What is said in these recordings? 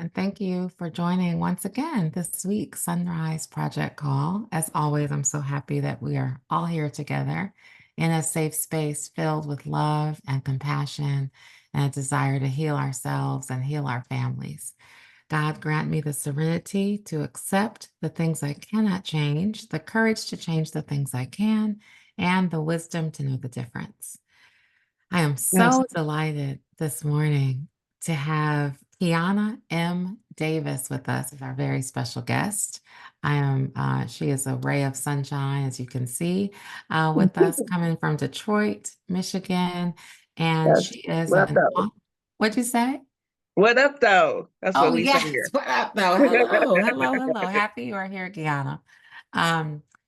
and thank you for joining once again this week's SonRise Project call. As always, I'm so happy that we are all here together in a safe space filled with love and compassion and a desire to heal ourselves and heal our families. God grant me the serenity to accept the things I cannot change, the courage to change the things I can, and the wisdom to know the difference. I am Yes. so delighted this morning to have Qiana M. Davis with us as our very special guest. She is a ray of sunshine, as you can see, with us coming from Detroit, Michigan. And Yes. she is What up, though? what'd you say? What up, though? That's what Oh, we say yes. here. What up, though? Hello, hello, hello. Happy you are here, Guyana.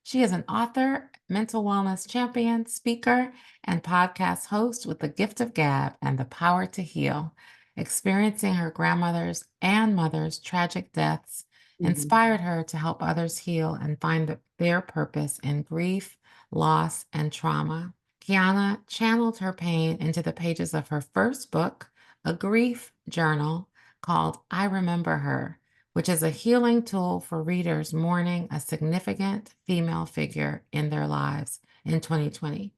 She is an author, mental wellness champion, speaker, and podcast host with the gift of gab and the power to heal. Experiencing her grandmother's and mother's tragic deaths Mhm. inspired her to help others heal and find their purpose in grief, loss, and trauma. Kiana channeled her pain into the pages of her first book, a grief journal called I Remember Her, which is a healing tool for readers mourning a significant female figure in their lives in 2020.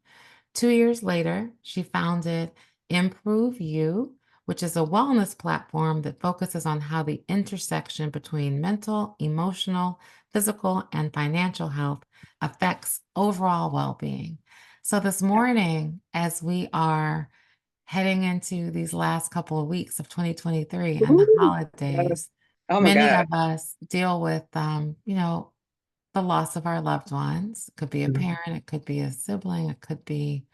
2 years later, she founded Improve You, which is a wellness platform that focuses on how the intersection between mental, emotional, physical, and financial health affects overall well being. So, this morning, as we are heading into these last couple of weeks of 2023 and the Ooh, yes. holidays, Oh my many God. of us deal with, the loss of our loved ones. It could be a Mhm. parent, it could be a sibling, it could be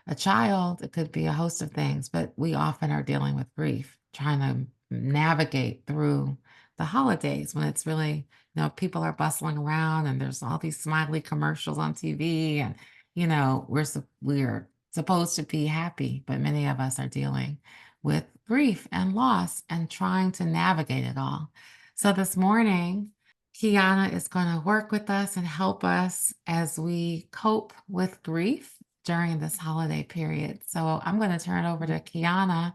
a child, it could be a host of things, but we often are dealing with grief, trying to navigate through the holidays when it's really, people are bustling around and there's all these smiley commercials on TV and, we're supposed to be happy, but many of us are dealing with grief and loss and trying to navigate it all. So this morning, Kiana is going to work with us and help us as we cope with grief during this holiday period. So I'm going to turn it over to Kiana.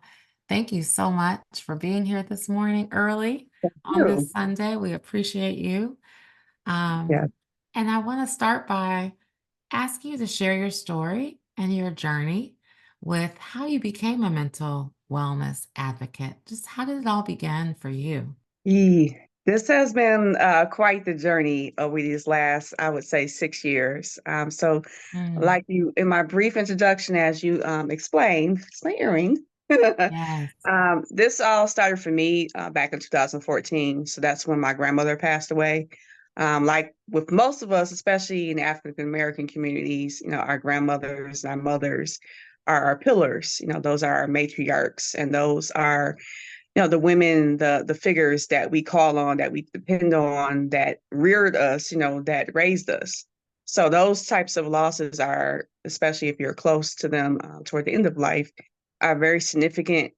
Thank you so much for being here this morning early on You. this Sunday. We appreciate you. Yeah. Um, and I want to start by asking you to share your story and your journey with how you became a mental wellness advocate. Just how did it all begin for you? This has been quite the journey over these last, I would say, 6 years. So, Mm, like you, in my brief introduction, as you explained, layering, yes. this all started for me back in 2014. So that's when my grandmother passed away. Like with most of us, especially in African American communities, our grandmothers, our mothers are our pillars. Those are our matriarchs, and those are the women, the figures that we call on, that we depend on, that reared us, that raised us. So those types of losses are, especially if you're close to them toward the end of life, are very significant.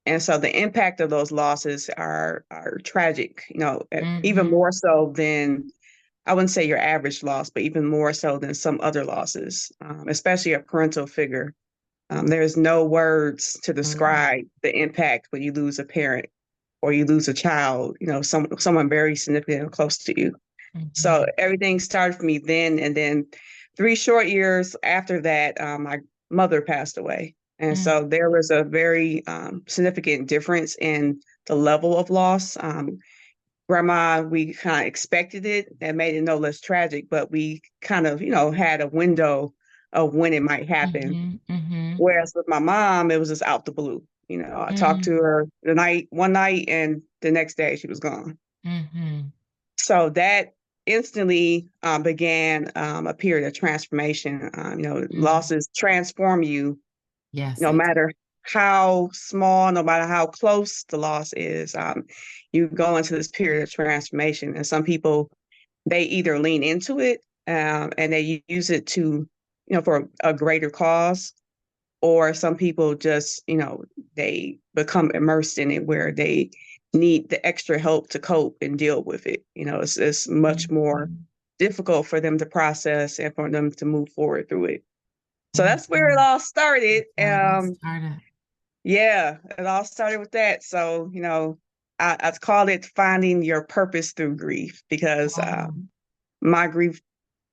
And so the impact of those losses are tragic, even Mm-hmm. more so than, I wouldn't say your average loss, but even more so than some other losses, especially a parental figure. There's no words to describe the impact when you lose a parent or you lose a child, someone very significant and close to you. So Mm-hmm. everything started for me then. And then 3 short years after that, my mother passed away. And so there was a very significant difference in the level of loss. Grandma, we kind of expected it and made it no less tragic, but we kind of, had a window of when it might happen. Mm-hmm. Mm-hmm. Whereas with my mom, it was just out the blue. I talked to her one night, and the next day she was gone. Mm-hmm. So that instantly began a period of transformation. Mm. Losses transform you, Yes, no they do. matter how small, no matter how close the loss is. You go into this period of transformation, and some people, they either lean into it and they use it to, for a greater cause, or some people just, they become immersed in it where they need the extra help to cope and deal with it. It's much more Mhm. difficult for them to process and for them to move forward through it. So that's where it Mhm. all started. That's where it all started. Yeah, it all started with that. So, I call it finding your purpose through grief, because Wow. my grief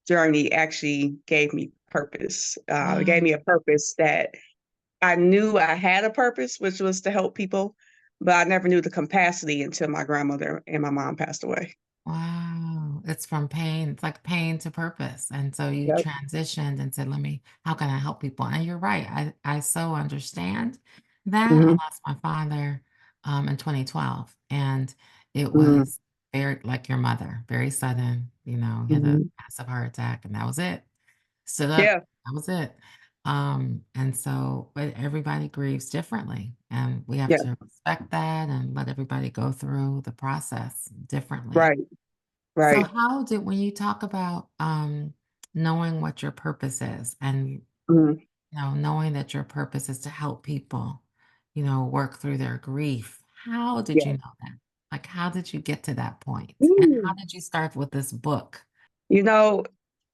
journey actually gave me purpose. It gave Wow. me a purpose that I knew I had a purpose, which was to help people, but I never knew the capacity until my grandmother and my mom passed away. Wow. It's from pain. It's like pain to purpose. And so you Yep. transitioned and said, how can I help people? And you're right. I so understand that. I Hmm. lost my father in 2012. And it Hmm. was very like your mother, very sudden. He had a Hmm. massive heart attack and that was it. Stood up. Yeah. That was it. And so, but everybody grieves differently, and we have Yeah. to respect that and let everybody go through the process differently. Right. So Right. how did when you talk about, knowing what your purpose is and, Hmm. knowing that your purpose is to help people, work through their grief, how did you Yeah. know that? Like, how did you get to that point? And how Ooh. did you start with this book? You know,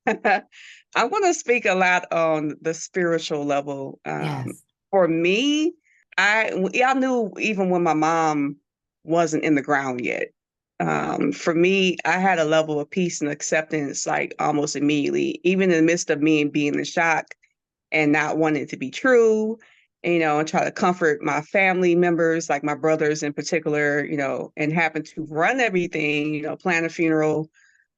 I want to speak a lot on the spiritual level. Yes. For me, I knew even when my mom wasn't in the ground yet. For me, I had a level of peace and acceptance like almost immediately, even in the midst of me being in shock and not wanting it to be true, and try to comfort my family members, like my brothers in particular, and happen to run everything, plan a funeral,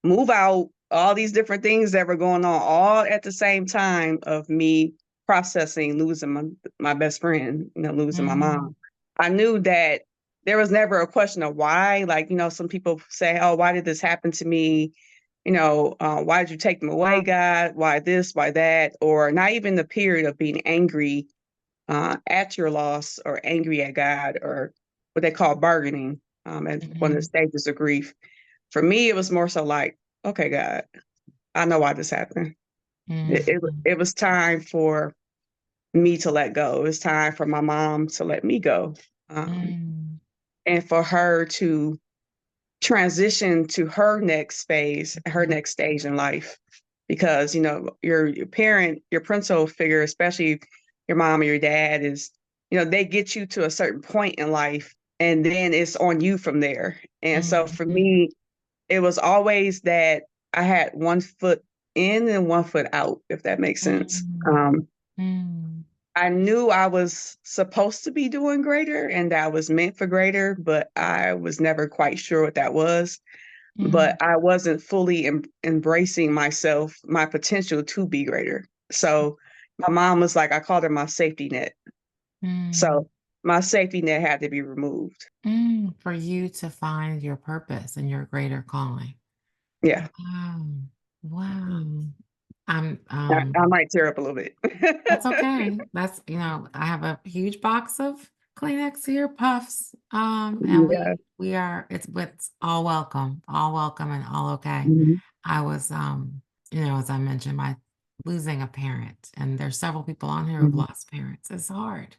move out, all these different things that were going on, all at the same time of me processing losing my best friend, losing my Mm, mom. I knew that there was never a question of why. Like, some people say, oh, why did this happen to me? Why did you take them away, God? Why this? Why that? Or not even the period of being angry at your loss or angry at God, or what they call bargaining, as one of the mhm, stages of grief. For me, it was more so like, okay, God, I know why this happened. mhm, It was time for me to let go. It was time for my mom to let me go, um, mm, and for her to transition to her next phase, her mhm, next stage in life. Because your parent, your parental figure, especially your mom or your dad, is they get you to a certain point in life, and then it's on you from there. And so for mhm, me, it was always that I had one foot in and one foot out, if that makes sense. mm, mm, I knew I was supposed to be doing greater and that I was meant for greater, but I was never quite sure what that was. mm, But I wasn't fully embracing myself, my potential to be greater. So my mom was like, I called her my safety net. mm, So my safety net had to be removed. for you to find your purpose and your greater calling. Yeah, Wow. Wow. I'm, I might tear up a little bit. That's okay. I have a huge box of Kleenex here, Puffs. And Yeah. it's all welcome and all okay. Mhm. I was, as I mentioned, my losing a parent, and there's several people on here who've Mhm. lost parents. It's hard.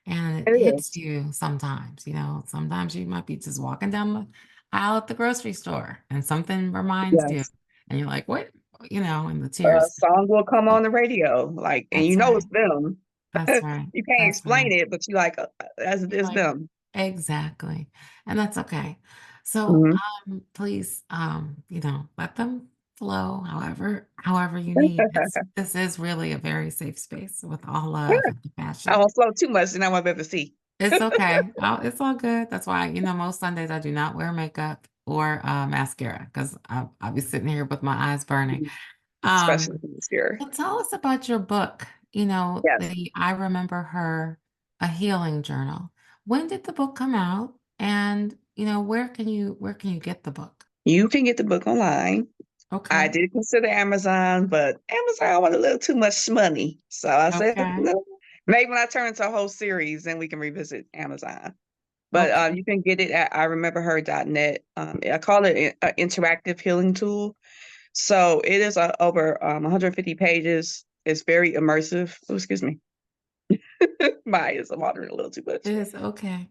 And It it hits is. you sometimes, sometimes you might be just walking down the aisle at the grocery store and something reminds you, Yes. and you're like, what? And the A tears. song will come on the radio, like, and That's right. it's them. That's right. You can't That's explain right. it, but you like, that's You're it's like them. exactly, and that's okay. So, Mhm. please, let them flow however you need. This is really a very safe space with all love and I compassion. won't flow too much, then I won't be able to see. It's okay. Oh, it's all good. That's why, most Sundays I do not wear makeup or, mascara because I'll be sitting here with my eyes burning. Mhm. Especially Um, this year. so tell us about your book, Yes. the I Remember Her, A Healing Journal. When did the book come out? And, where can you get the book? You can get the book online. I Okay. did consider Amazon, but Amazon wanted a little too much money. So I said, Okay. no. Maybe when I turn into a whole series, then we can revisit Amazon. But Okay. you can get it at irememberher.net. I call it an interactive healing tool. So it is over 150 pages. It's very immersive. Oh, excuse me. My eyes are watering a little too much. It is okay.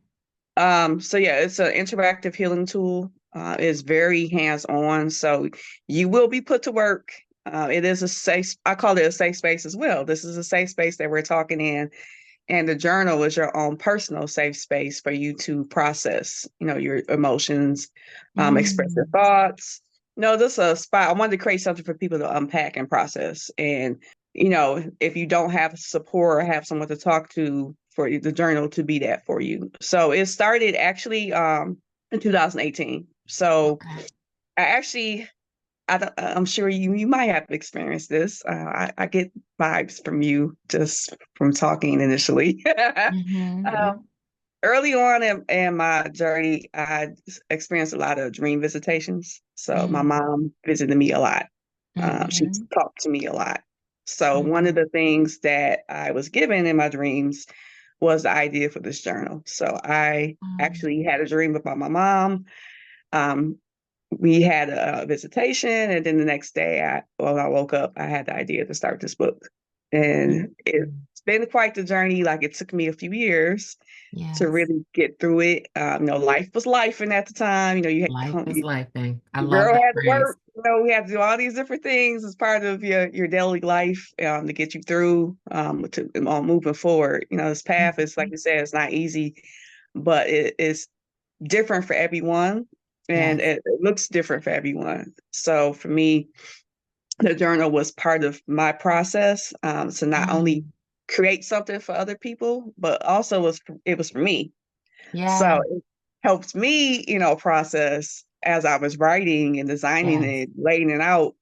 So yeah, it's an interactive healing tool. It's very hands-on. So you will be put to work. It is a safe, I call it a safe space as well. This is a safe space that we're talking in. And the journal is your own personal safe space for you to process, your emotions, express your Mm. thoughts. No, this is a spot. I wanted to create something for people to unpack and process. And, if you don't have support or have someone to talk to, for the journal to be that for you. So it started actually in 2018. So Okay. I actually, I'm sure you might have experienced this. I get vibes from you just from talking initially. Yeah. um, Early on in my journey, I experienced a lot of dream visitations. So my Mm. mom visited me a lot. She Mhm. talked to me a lot. So one of Mhm. the things that I was given in my dreams was the idea for this journal. So I Um, actually had a dream about my mom. Um, we had a visitation, and then the next day, when I woke up, I had the idea to start this book. And it's mhm. been quite the journey. Like, it took me a few years to Yes. really get through it. Life was life, and at the time, you Life is lifing. I your love girl that had to phrase. work. We had to do all these different things as part of your daily life, to get you through, on moving forward. This path is, like Mhm. you said, it's not easy, but it is different for everyone, and Yes. it looks different for everyone. So for me, the journal was part of my process, to not only Mm. create something for other people, but also it was for me. Yeah. So it helped me, process as I was writing and designing Yes. it, laying it out.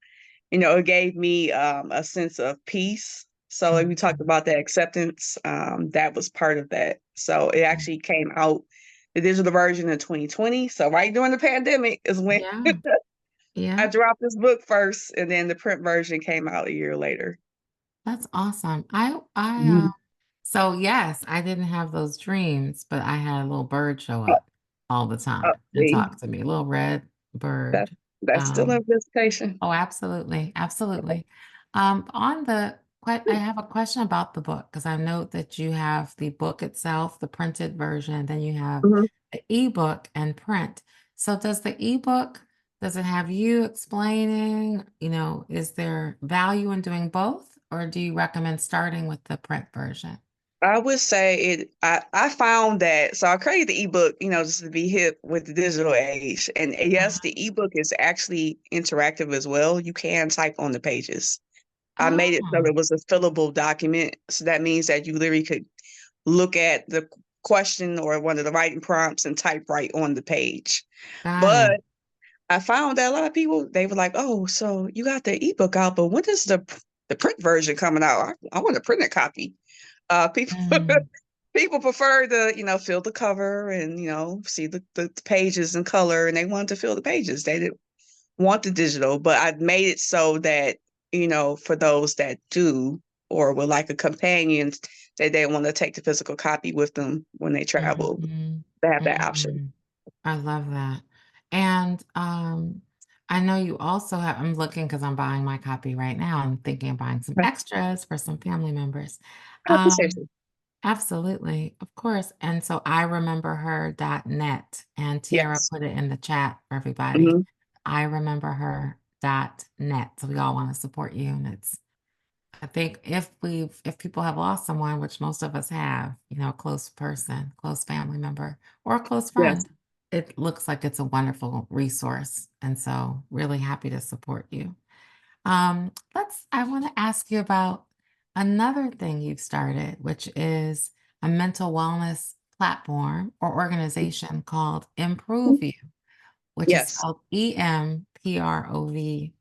It gave me a sense of peace. So like we talked Mhm. about that acceptance, that was part of that. So it actually came out, the digital version in 2020. So right during the pandemic is when Yeah. I Yeah. dropped this book first, and then the print version came out a year later. That's awesome. Mhm. So yes, I didn't have those dreams, but I had a little bird show Oh, up all the time and see, talk to me, a little red that bird. that's still a Um, visitation. oh, absolutely, absolutely. I have a question about the book because I note that you have the book itself, the printed version, then you have Mhm. the ebook and print. So does the ebook, does it have you explaining, is there value in doing both, or do you recommend starting with the print version? I would say I found that, so I created the ebook, just to be hip with the digital age. And yes, Uh-huh. the ebook is actually interactive as well. You can type on the pages. I made it so Oh, it was a fillable document. So that means that you literally could look at the question or one of the writing prompts and type right on the page. got it. But I found that a lot of people, they were like, "Oh, so you got the ebook out, but when is the print version coming out? I want a printed copy." People Mm, people prefer to, feel the cover and, see the pages in color, and they want to feel the pages. They didn't want the digital, but I've made it so that, for those that do or would like a companion, that they want to take the physical copy with them when they travel, mhm, they have that option. mhm. I love that. And I know you also have, I'm looking because I'm buying my copy right now. I'm thinking of buying some I extras for some family members. appreciate Um, you. Absolutely, of course. And so I remember her.net, and Tiara Yes. put it in the chat for everybody. Hmm. I remember her.net. So we all want to support you. And I think if people have lost someone, which most of us have, a close person, close family member, or a close Yes. friend, it looks like it's a wonderful resource. And so really happy to support you. I want to ask you about another thing you've started, which is a mental wellness platform or organization called Improve You, which is Yes. spelled EMPROV,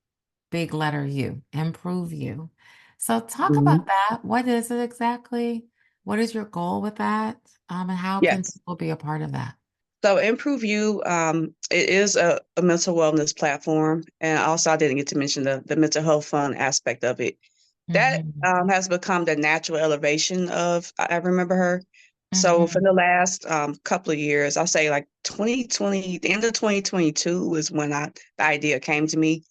big letter U, Improve You. So talk Mhm. about that. What is it exactly? What is your goal with that? And how can Yes. people be a part of that? So Improve You, it is a mental wellness platform. And also I didn't get to mention the mental health fund aspect of it. That Hmm. has become the natural elevation of I remember her. So for Hmm. the last couple of years, I'll say like 2020, the end of 2022 was when the idea came to me.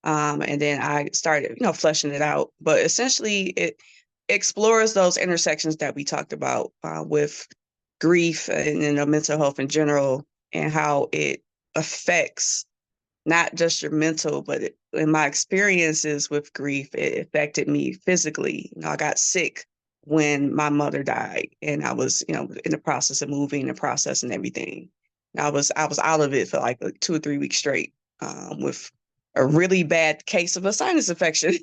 And then I started, fleshing it out. But essentially, it explores those intersections that we talked about, with grief and, mental health in general, and how it affects not just your mental, but in my experiences with grief, it affected me physically. I got sick when my mother died, and I was, in the process of moving, the process and everything. I was out of it for like 2 or 3 weeks straight, with a really bad case of a sinus infection.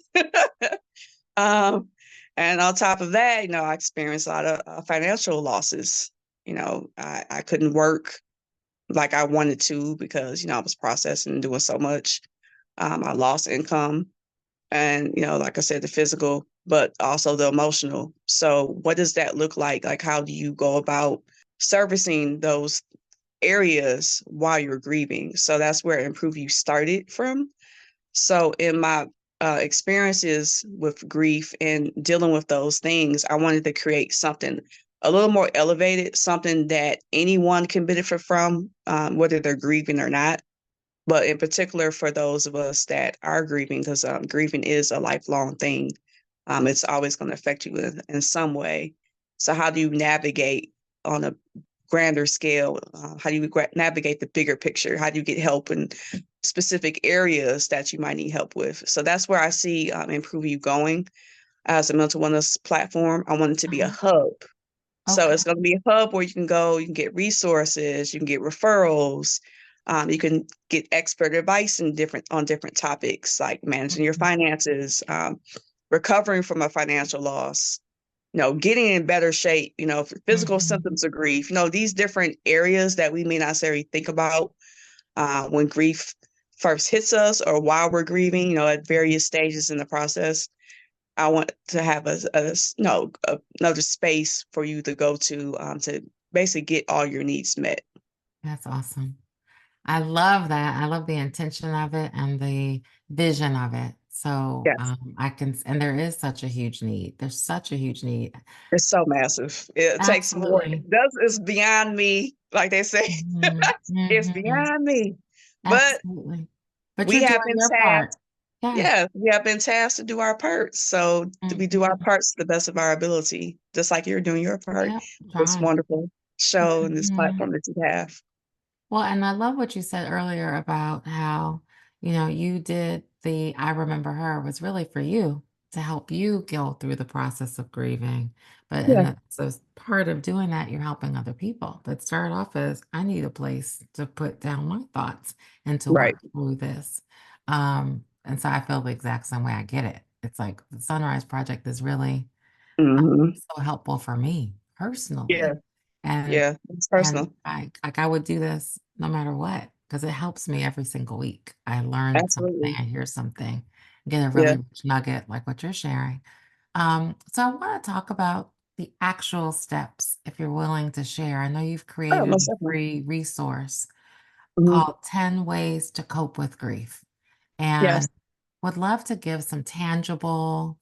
Um, and on top of that, I experienced a lot of financial losses. I couldn't work like I wanted to because, I was processing and doing so much. I lost income and, like I said, the physical, but also the emotional. So what does that look like? Like, how do you go about servicing those areas while you're grieving? So that's where Improve You started from. So in my experiences with grief and dealing with those things, I wanted to create something a little more elevated, something that anyone can benefit from, whether they're grieving or not. But in particular, for those of us that are grieving, because grieving is a lifelong thing, it's always going to affect you in some way. So, how do you navigate on a grander scale? How do you navigate the bigger picture? How do you get help in specific areas that you might need help with? So, that's where I see Improve You going as a mental wellness platform. I want it to be a Uh-huh. hub. So Okay. it's going to be a hub where you can go, you can get resources, you can get referrals, you can get expert advice on different topics like managing your Mhm. finances, recovering from a financial loss, getting in better shape, physical Mhm. symptoms of grief, these different areas that we may not necessarily think about when grief first hits us or while we're grieving, at various stages in the process. I want to have another space for you to go to basically get all your needs met. That's awesome. I love that. I love the intention of it and the vision of it. So Yes, I can, and there is such a huge need. There's such a huge need. it's so massive. It takes more. Absolutely. It's beyond me, like they say. Mhm. It's Mhm. beyond me. But Absolutely. But we you're have doing been your part. tasked. Yeah. Yeah, we have been tasked to do our parts. So we do our Mhm. parts to the best of our ability, just like you're doing your part. Yep. This Trying. wonderful show and this Mhm. platform that you have. Well, and I love what you said earlier about how, you did the I Remember Her was really for you to help you go through the process of grieving. But Yeah. as part of doing that, you're helping other people. That started off as I need a place to put down my thoughts and to Right. work through this. And so I feel the exact same way. I get it. It's like the SonRise Project is really Hmm. so helpful for me Yeah. personally. And Yeah. It's personal. I would do this no matter what, because it helps me every single week. I learn something, Absolutely. I hear something, get a Yeah. really rich nugget like what you're sharing. So I want to talk about the actual steps, if you're willing to share. I know you've Oh, created most a definitely. free resource Mhm. called 10 Ways to Cope with Grief. Yes, And would love to give some tangible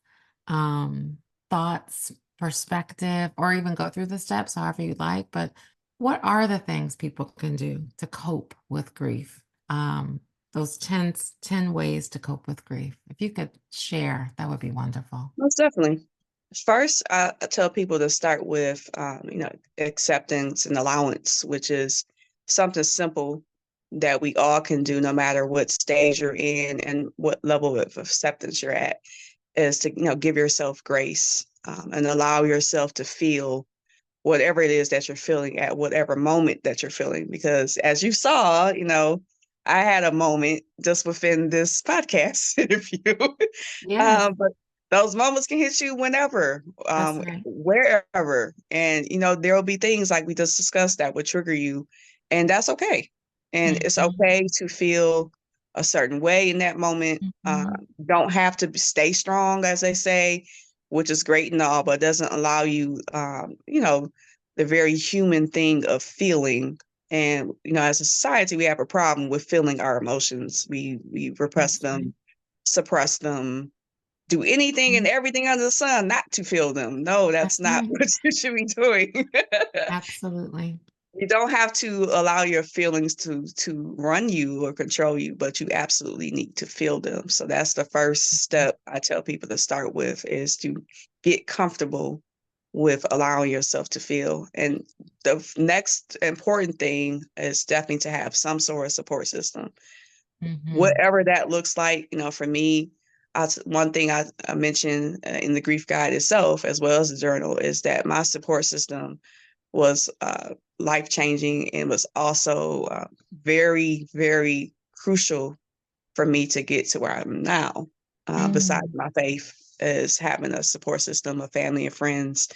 um, thoughts, perspective, or even go through the steps, however you'd like. But what are the things people can do to cope with grief? Those 10 ways to cope with grief. If you could share, that would be wonderful. most definitely. First, I tell people to start with, acceptance and allowance, which is something simple that we all can do no matter what stage you're in and what level of acceptance you're at, is to, give yourself grace, and allow yourself to feel whatever it is that you're feeling at whatever moment that you're feeling. Because as you saw, I had a moment just within this podcast interview. Yes, But those moments can hit you whenever, that's right. wherever. And, there will be things like we just discussed that would trigger you. And that's okay. And it's Mhm, okay to feel a certain way in that moment. mhm. Don't have to stay strong, as they say, which is great and all, but doesn't allow you, the very human thing of feeling. And, as a society, we have a problem with feeling our emotions. We repress That's right. them, suppress them, do anything and Mhm. everything under the sun not to feel them. No, that's That's not right. what you should be doing. Absolutely. You don't have to allow your feelings to run you or control you, but you absolutely need to feel them. So that's the first step I tell people to start with, is to get comfortable with allowing yourself to feel. And the next important thing is definitely to have some sort of support system, Mhm. whatever that looks like. For me, one thing I mentioned in the grief guide itself, as well as the journal, is that my support system was life-changing and was also very, very crucial for me to get to where I am now. Besides Mm, my faith, is having a support system of family and friends,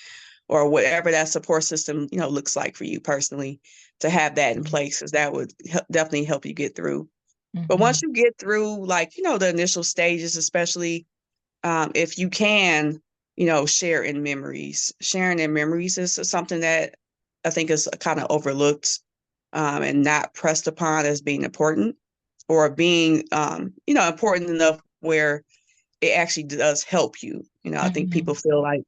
or whatever that support system, looks like for you personally, to have that in place, because that would definitely help you get through. But once mhm, you get through, like, the initial stages, especially if you can, share in memories. Sharing in memories is something that I think is kind of overlooked and not pressed upon as being important, or being, important enough where it actually does help you. I think people mhm, feel like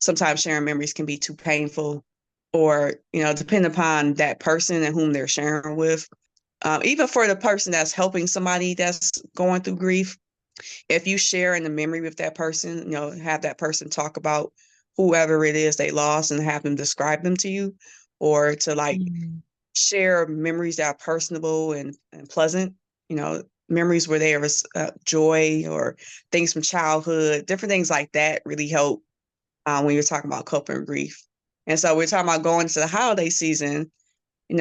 sometimes sharing memories can be too painful, or, depending upon that person and whom they're sharing with. Even for the person that's helping somebody that's going through grief, if you share in the memory with that person, have that person talk about whoever it is they lost and have them describe them to you, or to like mm, share memories that are personable and pleasant, memories where there was joy, or things from childhood, different things like that really help when you're talking about coping with grief. And so we're talking about going into the holiday season.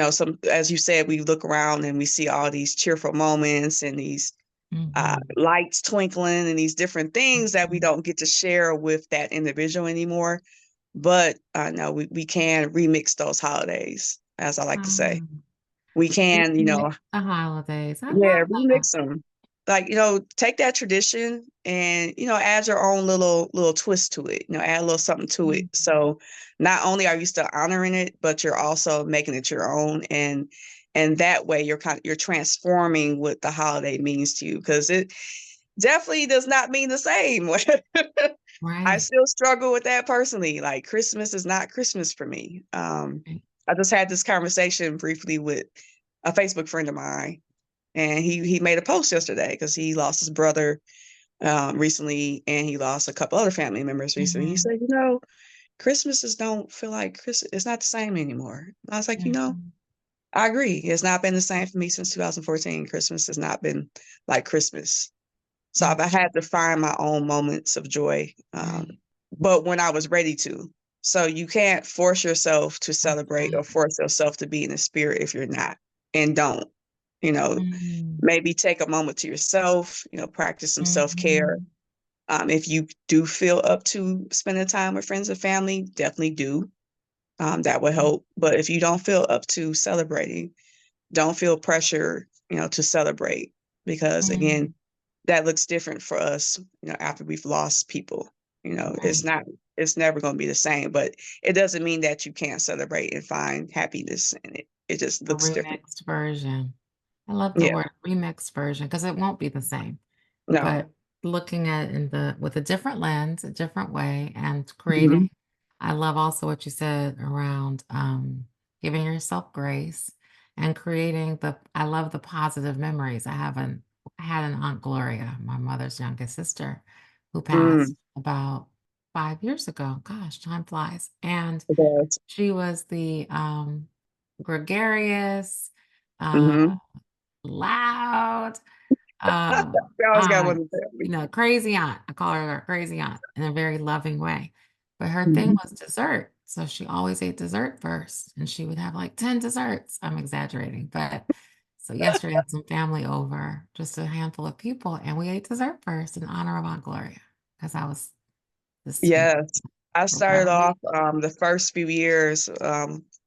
Some, as you said, we look around and we see all these cheerful moments and these mhm, lights twinkling and these different things that we mhm. don't get to share with that individual anymore. But no, we can remix those holidays, as I like to say. Um, We can, Remix the holidays. I love yeah, that. remix them. Like, take that tradition and, add your own little twist to it, add a little something to it. Mm, So not only are you still honoring it, but you're also making it your own. And that way you're transforming what the holiday means to you, because it definitely does not mean the same. I right, still struggle with that personally. Like, Christmas is not Christmas for me. right. I just had this conversation briefly with a Facebook friend of mine, and he made a post yesterday because he lost his brother recently, and he lost a couple other family members recently. He Mhm, said, Christmases don't feel like Christmas. It's not the same anymore. I was like, mhm, I agree. It's not been the same for me since 2014. Christmas has not been like Christmas. So mm, I've had to find my own moments of joy, right. but when I was ready to. So you can't force yourself to celebrate, or Okay. force yourself to be in the spirit if you're not, and don't. You know, Mhm, maybe take a moment to yourself, practice some self-care. mhm, If you do feel up to spending time with friends and family, definitely do. That will mm, help. But if you don't feel up to celebrating, don't feel pressure, to celebrate, because again, mm, that looks different for us, after we've lost people. It's right. not, it's never going to be the same, but it doesn't mean that you can't celebrate and find happiness in it. It just A looks different. remixed version. I love the Yeah. word remixed version because it won't be the same. No. But looking at it in the with a different lens, a different way, and Mhm. creating I love also what you said around, giving yourself grace and creating the I love the positive memories. I had an Aunt Gloria, my mother's youngest sister, who Mm. passed about 5 years ago. Gosh, time flies, and It does. she was the, gregarious, uh, Mhm. loud, We always got one aunt, to tell me. crazy aunt. I call her a crazy aunt in a very loving way. But her thing Mhm. was dessert. So she always ate dessert first, and she would have like 10 desserts. I'm exaggerating. But so yesterday I had some family over, just a handful of people, and we ate dessert first in honor of Aunt Gloria because I was just, Yes. I for started whatever off reason. the first few years,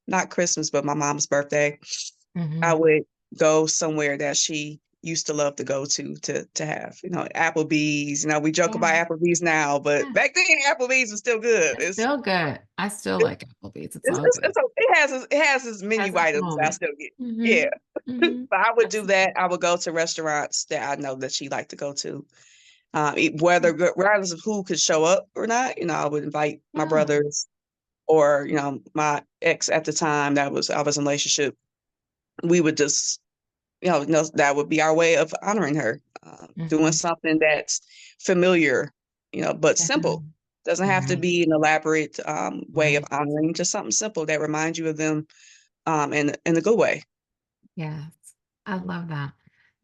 not Christmas, but my mom's birthday. I Hmm. would go somewhere that she used to love to go to have, Applebee's. We joke Yeah. about Applebee's now, but Yeah. back then Applebee's was still good. It's still good. I still It's like Applebee's. It's all good. it has its Has menu its items that I moment. still get. Yeah. Mhm. Mhm. But I would do Absolutely. that. I would go to restaurants that I know that she liked to go to. Mm. Regardless of who could show up or not, I would invite my Yeah. brothers, or, my ex at the time, I was in a relationship. We would just, that would be our way of honoring her, doing Mhm. something that's familiar, but Yeah. simple. Doesn't have to Right. be an elaborate way of Right. honoring, just something simple that reminds you of them in a good way. Yes. I love that.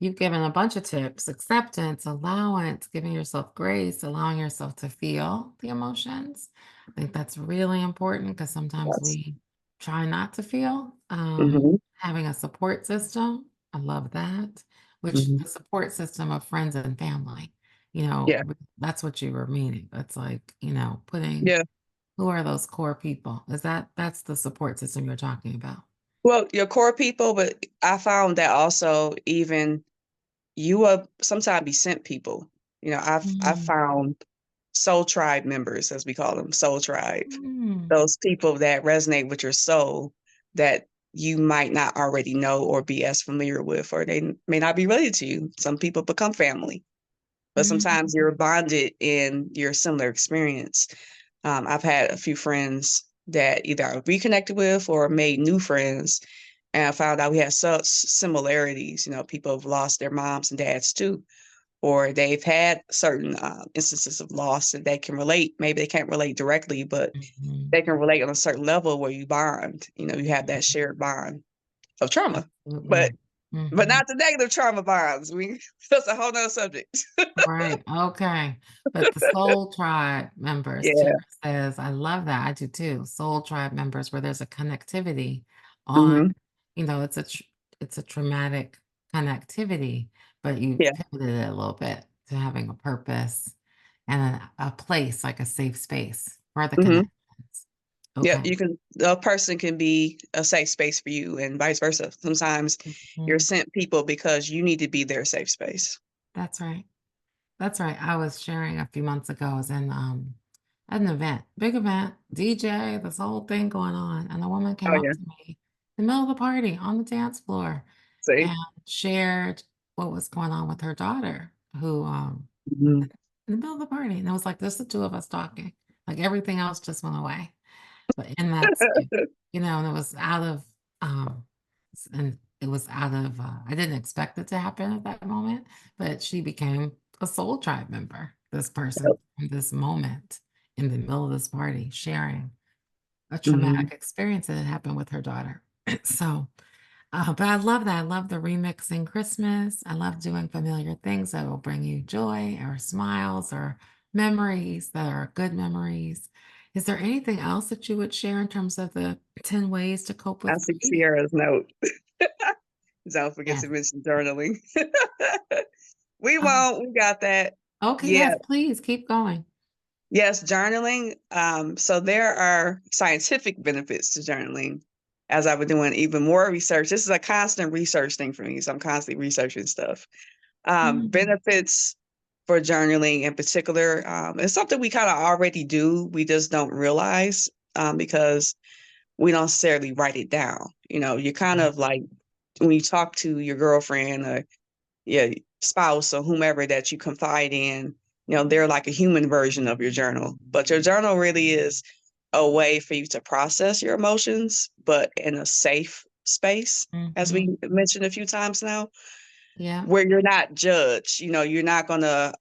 you've given a bunch of tips: acceptance, allowance, giving yourself grace, allowing yourself to feel the emotions. I think that's really important because sometimes Yes. we try not to feel. Mhm. Having a support system, I love that, which Mhm. the support system of friends and family, you know, Yeah. that's what you were meaning. That's like, putting Yeah. who are those core people? That's the support system you're talking about? Well, your core people, but I found that also even you will sometimes be sent people. I've Mm. found soul tribe members, as we call them, soul tribe. Mm. Those people that resonate with your soul that you might not already know or be as familiar with, or they may not be related to you. Some people become family, but sometimes Mm. you're bonded in your similar experience. I've had a few friends that either I reconnected with or made new friends, and I found out we had such similarities. People have lost their moms and dads too, or they've had certain instances of loss and they can relate. Maybe they can't relate directly, but Mhm. they can relate on a certain level where you bond. You have that Mhm. shared bond of trauma, but Absolutely. not Mhm. the negative trauma bonds. That's a whole nother subject. Right, okay. But the soul tribe members, Tiara Yeah. says, I love that, I do too. Soul tribe members where there's a connectivity on, Hmm. it's a traumatic connectivity, but you've Yeah. pivoted it a little bit to having a purpose and a place, like a safe space for the Hmm. connections. Yep. Okay. A person can be a safe space for you and vice versa. Sometimes you're Mhm. sent people because you need to be their safe space. That's right. That's right. I was sharing a few months ago, I was in at an event, big event, DJ, this whole thing going on. And a woman Oh came up yeah. to me in the middle of the party on the dance floor See? and shared what was going on with her daughter, who Hmm. in the middle of the party. And it was like just the two of us talking. Like everything else just went away. But in that space, and it was out of and it was out of I didn't expect it to happen at that moment, but she became a soul tribe member, this person in this moment in the middle of this party sharing a Hmm. traumatic experience that had happened with her daughter. So but I love that. I love the remixing Christmas. I love doing familiar things that will bring you joy or smiles or memories that are good memories. Is there anything else that you would share in terms of the 10 ways to cope I with see grief? Sierra's note. Don't forget to Yes. mention journaling. We Oh, won't. We got that. okay. Yeah. Yes, please keep going. Yes, journaling. So there are scientific benefits to journaling. As I've been doing even more research, this is a constant research thing for me. So I'm constantly researching stuff. Mm, Benefits for journaling in particular. It's something we kind of already do. We just don't realize because we don't necessarily write it down. You kind right. of like when you talk to your girlfriend or your spouse or whomever that you confide in, they're like a human version of your journal. But your journal really is a way for you to process your emotions, but in a safe space, as Hmm. we mentioned a few times now, Yeah. where you're not judged. You're not going to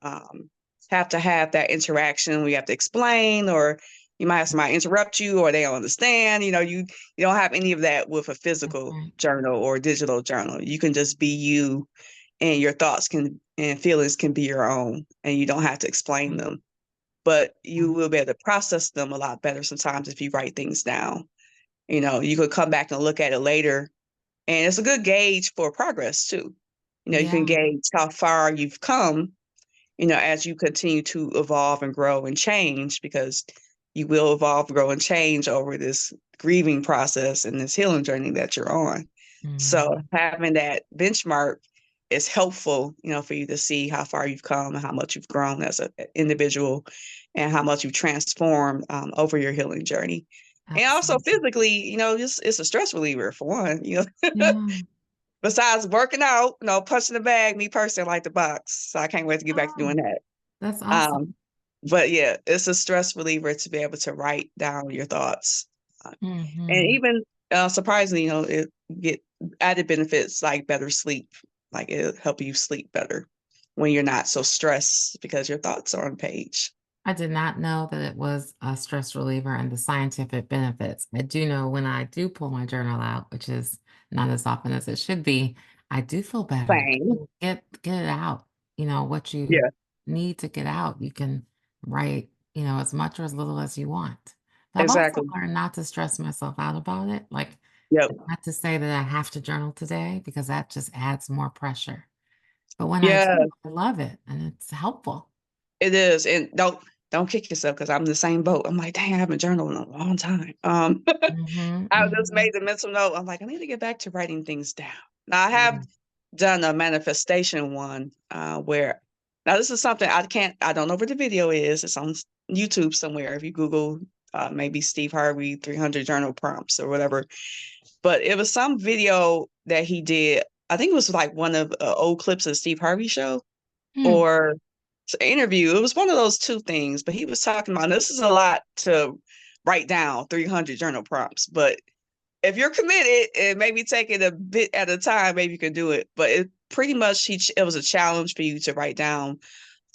have that interaction where you have to explain, or you might have somebody interrupt you, or they don't understand. You don't have any of that with a That's physical right. journal or digital journal. You can just be you, and your thoughts can and feelings can be your own, and you don't have to explain Mm, them. But yeah. you will be able to process them a lot better sometimes if you write things down. You could come back and look at it later, and it's a good gauge for progress too. You can Yeah. gauge how far you've come, as you continue to evolve and grow and change, because you will evolve, grow, and change over this grieving process and this healing journey that you're on. So Mhm. having that benchmark is helpful, for you to see how far you've come and how much you've grown as an individual and how much you've transformed over your healing journey. And also Absolutely. physically, just it's a stress reliever for one, Yeah. besides working out, punching the bag, me personally I like the box. So I can't wait to get back to doing Oh, that. that's awesome. Um, but yeah, it's a stress reliever to be able to write down your thoughts. And Hmm. even surprisingly, it get added benefits like better sleep. Like it'll help you sleep better when you're not so stressed because your thoughts are on page. I did not know that it was a stress reliever and the scientific benefits. I do know when I do pull my journal out, which is not as often as it should be, I do feel better. Same. Get it out. What you Yeah, need to get out, you can write, as much or as little as you want. But I've also exactly. learned not to stress myself out about it. Like, Yep. not to say that I have to journal today because that just adds more pressure. But when I Yeah, do, I love it and it's helpful. it is. And don't kick yourself because I'm the same boat. I'm like, dang, I haven't journaled in a long time. Mhm, I just made mhm. the mental note. I'm like, I need to get back to writing things down. Now I have Yeah. done a manifestation one where now this is something I don't know where the video is. It's on YouTube somewhere. If you Google maybe Steve Harvey 300 journal prompts or whatever, but it was some video that he did. I think it was like one of old clips of Steve Harvey show Mm, or it's an interview. It was one of those two things, but he was talking about this is a lot to write down 300 journal prompts, but if you're committed and maybe take it a bit at a time, maybe you can do it. But it pretty much it was a challenge for you to write down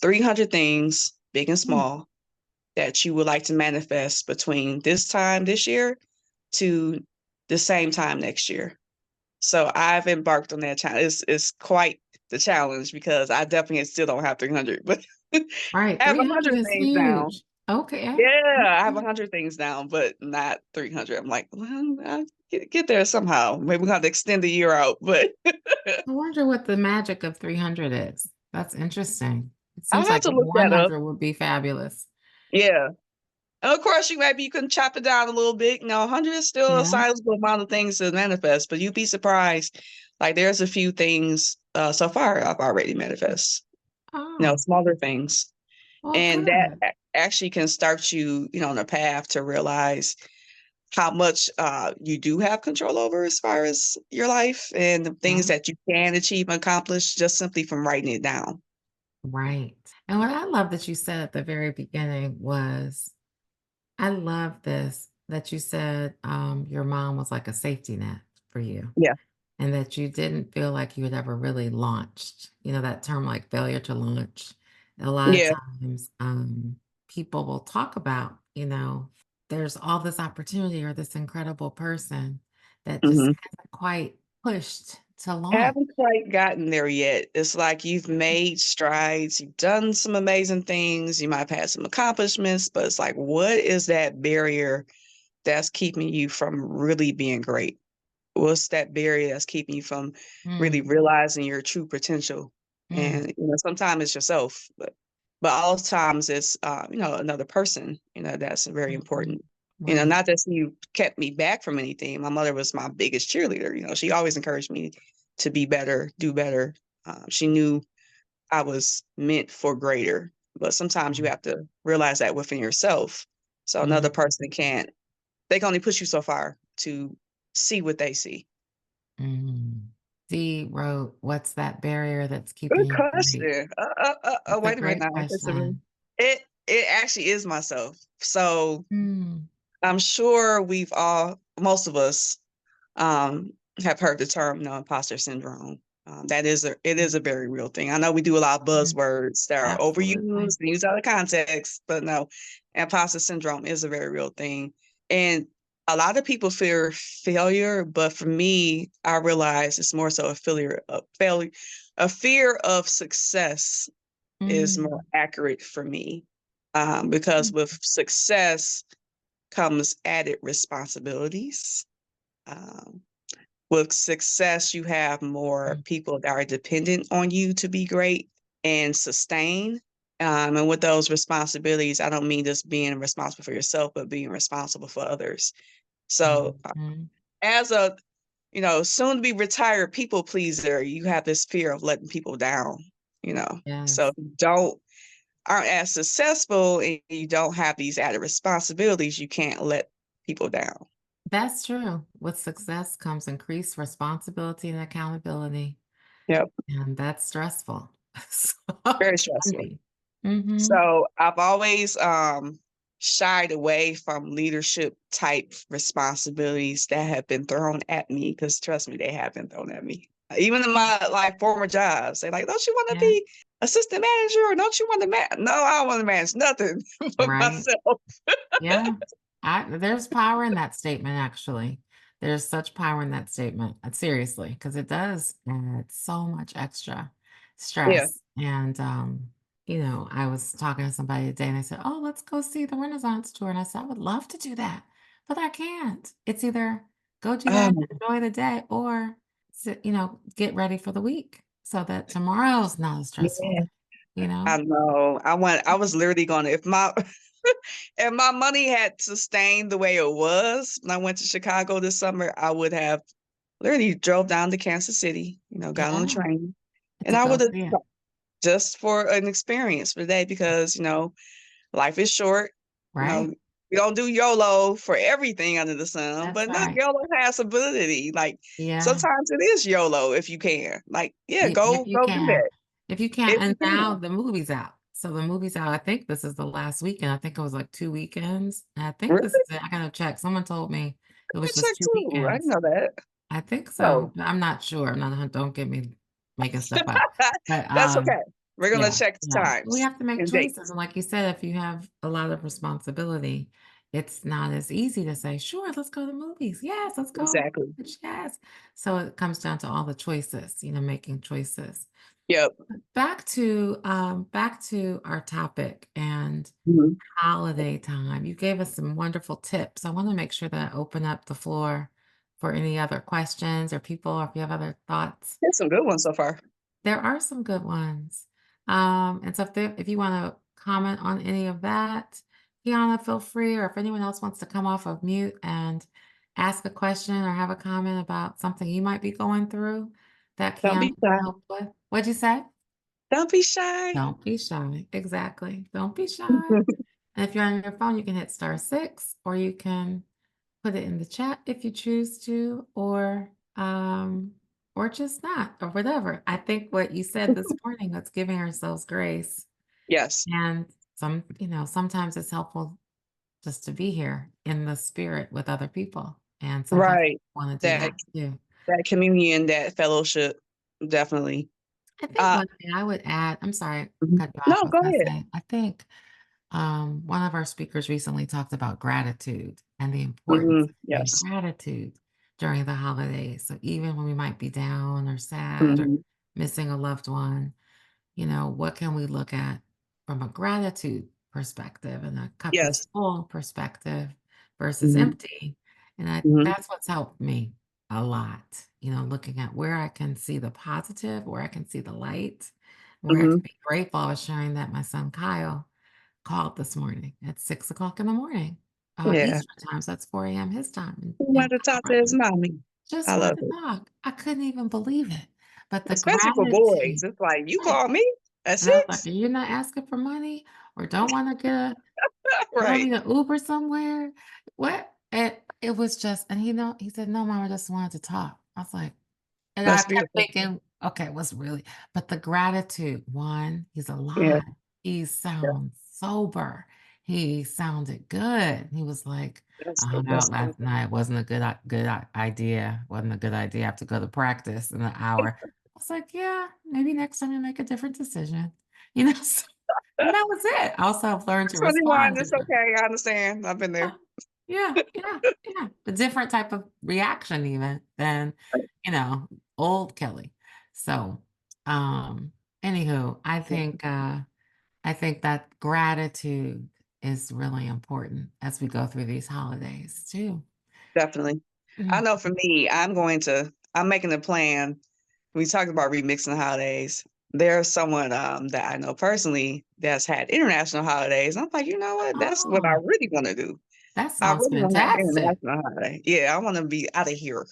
300 things, big and mm. small, that you would like to manifest between this time this year to the same time next year. So I've embarked on that challenge. It's quite the challenge because I definitely still don't have 300, but I Right, have 300 100 is things down. huge. Okay. Yeah, I have Okay. 100 things down, but not 300. I'm like, well, I'll get there somehow. Maybe we'll have to extend the year out, but I wonder what the magic of 300 is. That's interesting. It I'll seems have like to look that up. 100 would be fabulous. Yeah. And of course, you can chop it down a little bit. 100 is still a Yeah. sizable amount of things to manifest, but you'd be surprised. Like there's a few things so far I've already manifest, Oh, smaller things. well, And that good. actually can start you, on a path to realize how much you do have control over as far as your life and the Yeah. things that you can achieve and accomplish just simply from writing it down. Right. And what I love that you said at the very beginning was, I love this that you said your mom was like a safety net for you. Yeah. And that you didn't feel like you had ever really launched. That term like failure to launch. A lot of Yeah. times, people will talk about, there's all this opportunity or this incredible person that just Hmm. hasn't quite pushed to launch. Haven't quite gotten there yet. It's like you've made strides, you've done some amazing things, you might have had some accomplishments, but it's like, what is that barrier that's keeping you from really being great? What's that barrier that's keeping you from really Mm, realizing your true potential? mm, And sometimes it's yourself, but all times it's another person. That's very mhm. important. Right. Not that you kept me back from anything. My mother was my biggest cheerleader. She always encouraged me to be better, do better. She knew I was meant for greater, but sometimes you have to realize that within yourself. So another Mm, person can't. They can only push you so far to see what they see. mm. D wrote, "What's that barrier that's keeping Good you great?" question. It's a Wait a minute great now. question. It actually is myself. So Mm, I'm sure most of us, have heard the term, imposter syndrome. It is a very real thing. I know we do a lot of mm, buzzwords that are absolutely. overused and used out of context, but no, imposter syndrome is a very real thing. And a lot of people fear failure, but for me, I realize it's more so a fear of success is more Mm, accurate for me. Because mm, with success comes added responsibilities. Um, with success, you have more mm, people that are dependent on you to be great and sustain. And with those responsibilities, I don't mean just being responsible for yourself, but being responsible for others. So, mhm. as a soon to be retired people pleaser, you have this fear of letting people down. So Yes, if you don't aren't as successful and you don't have these added responsibilities, you can't let people down. that's true. With success comes increased responsibility and accountability, Yep, and that's stressful. So very it can stressful. be. Mhm. So I've always shied away from leadership type responsibilities that have been thrown at me because trust me, they have been thrown at me. Even in my like former jobs, they like, don't you want to Yeah, be assistant manager or don't you want to manage? No, I don't want to manage nothing but right. myself. Yeah. There's power in that statement, actually. There's such power in that statement, seriously, because it does add so much extra Yeah. stress. And, I was talking to somebody today and I said, "Oh, let's go see the Renaissance tour." And I said, "I would love to do that, but I can't. It's either go do that, Um, enjoy the day, or get ready for the week so that tomorrow's not a stressful yeah, day, you I know?" know. I was literally gonna if my if my money had sustained the way it was when I went to Chicago this summer, I would have literally drove down to Kansas City, got on the Yeah, train, and to I go would have see it. just for an experience for the day because, life is short. You Right. know, we don't do YOLO for everything under the sun, That's but look, right. YOLO has ability. Like Yeah. sometimes it is YOLO if you can. Like, yeah, If go you go do can. that If you can, if you and now can. the movie's out. So the movie's out, I think this is the last weekend. I think it was, like, 2 weekends. I think this Really? is it. I gotta check. Someone told me it I was just check 2 too. I didn't weekends. know that. I think Oh, so, but I'm not sure. I'm not a hun don't get me making stuff up. But, that's okay. We're gonna yeah, check the yeah. We times have to make and choices, dates. and like you said, if you have a lot of responsibility, it's not as easy to say, "Sure, let's go to the movies. Yes, let's go. Exactly. Yes." So it comes down to all the choices, making choices. Yep. Back to our topic and Mhm. holiday time. You gave us some wonderful tips. I want to make sure that I open up the floor for any other questions or people, or if you have other thoughts. There's some good ones so far. There are some good ones. And so if you want to comment on any of that, Kiana, feel free, or if anyone else wants to come off of mute and ask a question or have a comment about something you might be going through that Don't Kiana be can shy. help with. What'd you say? Don't be shy. Don't be shy. Exactly. Don't be shy. And if you're on your phone, you can hit *6, or you can put it in the chat if you choose to, or just not, or whatever. I think what you said this morning was giving ourselves grace. Yes. And sometimes it's helpful just to be here in the spirit with other people. And sometimes Right. I want to do That that too. that communion, that fellowship, definitely. I think Uh, one thing I would add, I'm sorry, mhm. cut you off. No, I was go gonna ahead. say, I think one of our speakers recently talked about gratitude and the importance Mhm. of saying Yes. gratitude during the holidays. So even when we might be down or sad or Mhm. missing a loved one, what can we look at from a gratitude perspective and a cup is Yes. full perspective versus Mhm. empty? And Mhm. that's what's helped me a lot, looking at where I can see the positive, where I can see the light, where I can Mhm. be grateful. I was sharing that my son Kyle called this morning at 6 o'clock in the morning, Yeah. Eastern time, so that's 4 AM his time He in wanted to talk to his California. mommy. Just I love wanted to it. talk. I couldn't even believe it, but the Especially for boys. gratitude. It's like, "You Right, call me at and I was like, 6?" "You're not asking for money or don't wanna you don't Right. need an Uber somewhere? What?" And it was just, and he said, "No, mom, I just wanted to talk." I was like, and I That's kept beautiful. thinking, "Okay, what's really," but the gratitude, 1, he's Yeah. alive. He Yeah. sounds sober. He sounded good. He was like, "I hung That's out last beautiful. night. Wasn't a idea. Wasn't a good idea. I have to go to practice in an hour." I was like, "Yeah, maybe next time you make a different decision." So, and that was it. Also, I've learned to 21, respond it's different. okay. I understand. I've been Yeah, there. yeah, yeah, yeah. A different type of reaction even than, you know, old Kelly. So, um, anywho, I think that gratitude is really important as we go through these holidays too. Definitely. I Mm. know for me, I'm making a plan. We talked about remixing the holidays. There's someone that I know personally that's had international holidays. I'm like, you know what? That's what I Oh, really want to do. that I sounds really want to have an fantastic. international holiday. Yeah, I want to be out of here.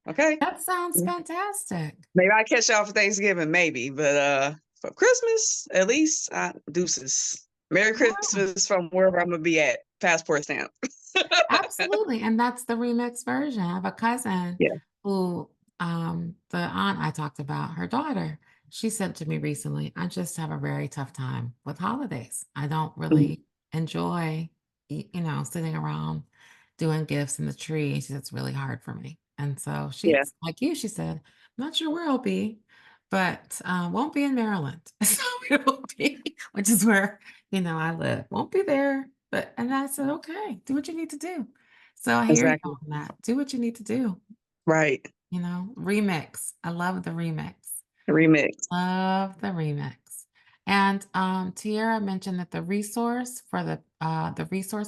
Okay. That sounds Yeah. fantastic. Maybe I catch y'all for Thanksgiving, maybe, but for Christmas, at least deuces. Merry Yeah. Christmas from wherever I'm gonna be at. Passport stamp. Absolutely, and that's the remix version. I have a cousin Yeah. who, the aunt I talked about, her daughter, she said to me recently, "I just have a very tough time with holidays. I don't Mhm. really enjoy, sitting around doing gifts in the tree." She said, "It's really hard for me." And so Yeah. she's like you, she said, "I'm not sure where I'll be, but won't be in Maryland." So it will be, which is where I live. Won't be there, and I said, "Okay, do what you need to do." So I hear you Exactly. on that. Do what you need to do, Right. remix. I love the remix. Remix. Love the remix. And Tiara mentioned that the resource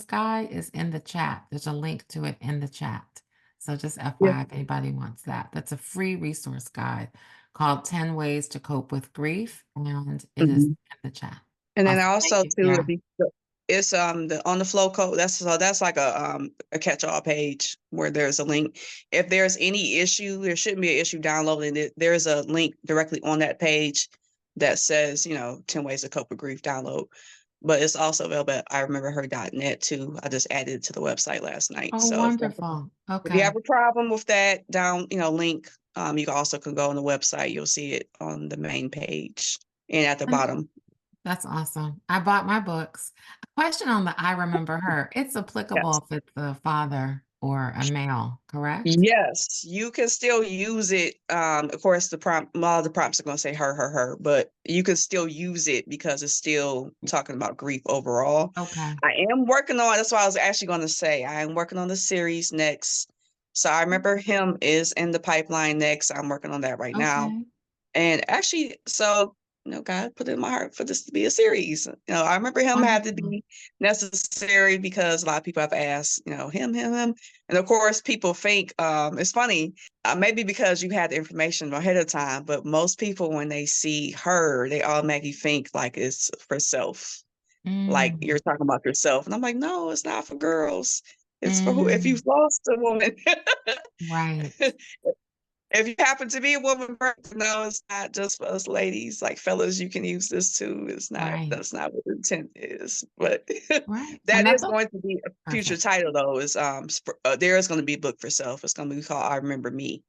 guide is in the chat. There's a link to it in the chat. So just Yeah. FYI if anybody wants that. That's a free resource guide called 10 Ways to Cope with Grief, and it is Mhm. in the chat. And then Awesome. Thank also you, too, Tiara. it's the on the flow code. That's like a catch-all page where there's a link. If there's any issue, there shouldn't be an issue downloading it. There's a link directly on that page that says, 10 ways to cope with grief download. But it's also available at I remember her.net too. I just added it to the website last night. Oh, So wonderful. if you Okay. have a problem with that link, you also can go on the website. You'll see it on the main page and at the bottom. That's awesome. I bought my books. A question on the I remember her. It's applicable Yes. if it's a father or a male, correct? Yes, you can still use it. Of course, a lot of the prompts are going to say her, but you can still use it because it's still talking about grief overall. Okay. I am working on, that's what I was actually going to say. I am working on the series next. So I remember him is in the pipeline next. I'm working on that right now. Okay. And actually, so, God put it in my heart for this to be a series. I remember him had to Wonderful. be necessary because a lot of people have asked, him. And of course, people think, it's funny, maybe because you had the information ahead of time, but most people, when they see her, they automatically think like it's for self, like Mm, you're talking about yourself. And I'm like, no, it's not for girls. It's for who, if mm, you've lost a woman. right. If you happen to be a woman, no, it's not just for us ladies. Like fellas, you can use this too. Right. That's not what the intent is. But Right. And that that's is going to be a future perfect. title though, is there is going to be a book for self. It's going to be called I Remember Me.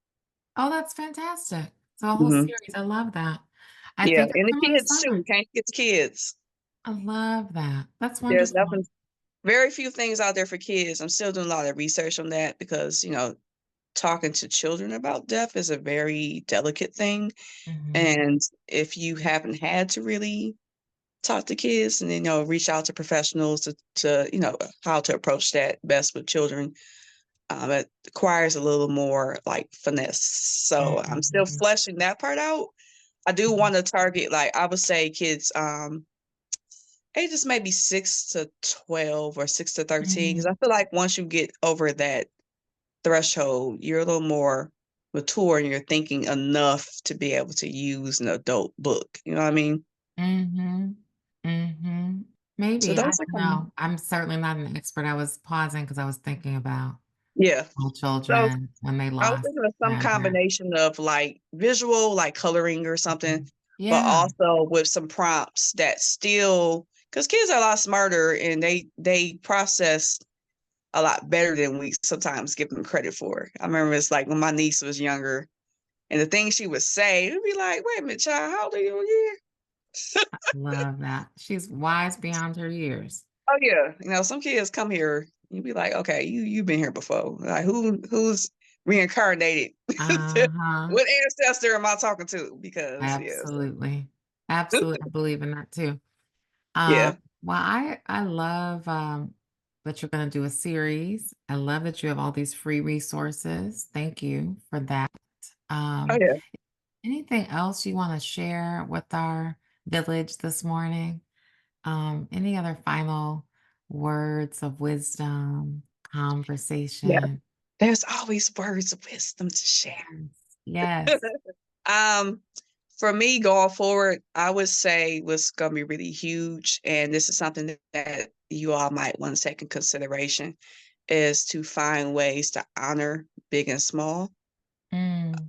Oh, that's fantastic. So a whole Hmm. series. I love that. I Yeah. think it's And the coming kids too. summer. Can't get the kids. I love that. That's There's wonderful. nothing, very few things out there for kids. I'm still doing a lot of research on that because, talking to children about death is a very delicate thing. Mhm. And if you haven't had to really talk to kids and then reach out to professionals to how to approach that best with children, it requires a little more like finesse. So I'm still Mhm. fleshing that part out. I do Mhm. want to target, like I would say, kids ages maybe 6 to 12 or 6 to 13, because I Mhm. feel like once you get over that threshold, you're a little more mature and you're thinking enough to be able to use an adult book. You know what I mean? Mhm. Mhm. So Maybe, I those are don't kind of, know. I'm certainly not an expert. I was pausing because I was thinking about yeah. my So children when they I was lost thinking of some grandparents. combination of like visual, like coloring or something, Mhm. but Yeah. also with some prompts that still, because kids are a lot smarter and they process a lot better than we sometimes give them credit for. I remember it's like when my niece was younger and the things she would say, it'd be like, wait a minute, child, how old are you again? Love that. She's wise beyond her years. Oh yeah. Some kids come here, you'd be like, okay, you've been here before. Like who's reincarnated? Uh-huh. What ancestor am I talking to? Because yes. Absolutely. Absolutely. I believe in that too. Yeah. Well, I love that you're going to do a series. I love that you have all these free resources. Thank you for that. Oh Um, yeah. Anything else you want to share with our village this morning? Any other final words of wisdom, Yeah. conversation? There's always words of wisdom to share. Yes. Yes. Um, for me going forward, I would say what's gonna be really huge, and this is something that you all might want to take in consideration, is to find ways to honor big and small. Mm,